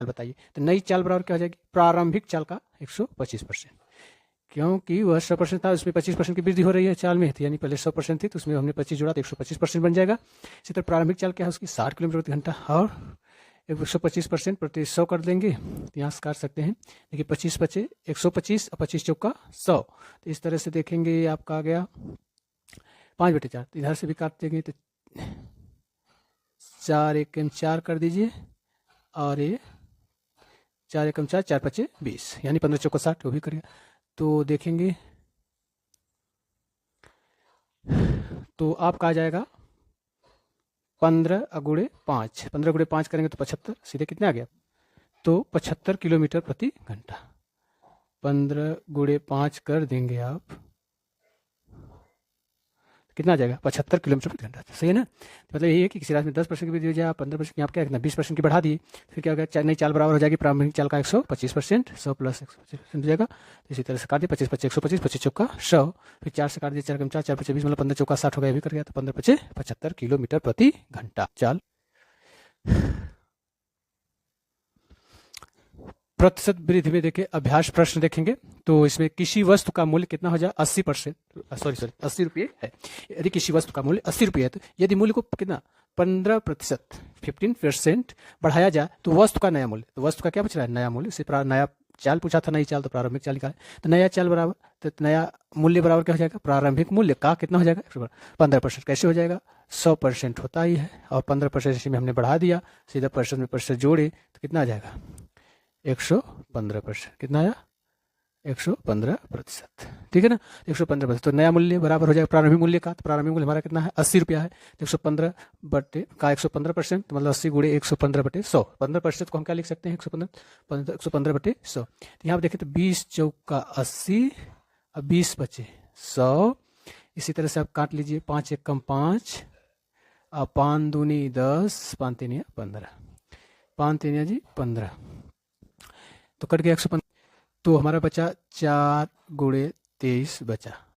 बताइए। तो नई चाल बराबर क्या हो जाएगी, प्रारंभिक चाल का 125%, क्योंकि वह 100% था, उसमें 25% की वृद्धि हो रही है चाल में, यानी पहले 100% थी तो उसमें हमने 25 जोड़ा तो 125% बन जाएगा। इसी तरह प्रारंभिक चाल क्या है उसकी 60 किलोमीटर प्रति घंटा, और 125% प्रति 100 कर देंगे तो यहाँ से काट सकते हैं। देखिए 25 पचे 125 और 25 चौका 100, तो इस तरह से देखेंगे ये आपका आ गया 5/4। तो इधर से भी काट देंगे तो 4 एकम 4 कर दीजिए, और ये 4 एकम 4, 4 पचे 20, यानी 15 चौका 60, वो भी करिए। तो देखेंगे तो आपका आ जाएगा 15 गुणे 5, 15 गुणे 5 करेंगे तो 75, सीधे कितने आ गया, तो 75 किलोमीटर प्रति घंटा। 15 गुणे 5 कर देंगे आप, कितना आ जाएगा, 75 किलोमीटर प्रति घंटा। सही है ना। तो मतलब यही है कि किसी राशि में 10% की वृद्धि हो जाए, आप 15% की, आप क्या कितना 20% की बढ़ा दिए, फिर क्या होगा, नई चाल बराबर हो जाएगी प्रारंभिक चाल का 125%, 100 प्लस 125% हो जाएगा। तो इसी तरह से काट दिए, 25 पचे 125, 25 चौका 100, फिर 4 से काट दिए, 4 कम 4, 4 पचे 20, मतलब 15 चौका 60 हो गया, भी कर गया, तो 15 पचे 75 किलोमीटर प्रति घंटा चाल। प्रतिशत वृद्धि में देखिए अभ्यास प्रश्न देखेंगे, तो इसमें किसी वस्तु का मूल्य कितना हो जाए, 80%, सॉरी 80 रुपये है। यदि किसी वस्तु का मूल्य 80 रुपये है, तो यदि मूल्य को कितना 15%, 15% बढ़ाया जाए तो वस्तु का नया मूल्य, तो वस्तु का क्या बच रहा है, नया मूल्य। से नया चाल पूछा था, नई चाल तो प्रारंभिक चाल का, तो नया चाल बराबर, तो नया मूल्य बराबर क्या हो जाएगा, प्रारंभिक मूल्य का कितना हो जाएगा 15%। कैसे हो जाएगा, 100% होता ही है, और 15% इसी में हमने बढ़ा दिया, सीधा परसेंट में परसेंट जोड़े तो कितना आ जाएगा, 115%। कितना आया, 115%। ठीक है ना, 115%। तो नया मूल्य बराबर हो जाएगा प्रारंभिक मूल्य का, तो प्रारंभिक मूल्य हमारा कितना है, 80 रुपया है, तो 115 बटे का 115%, तो मतलब 80 गुणे 115 बटे 100, 15% को हम क्या लिख सकते हैं, 115 बटे 100। तो यहाँ पर देखें तो 20 चौका 80 और 20 बचे 100। इसी तरह से आप काट लीजिए, 5 एकम 5 और 5 दूनी 10, 5 तीन 15, 5 तीन जी 15, तो कट गया 115। तो हमारा बचा 4 गुणे 23 बचा,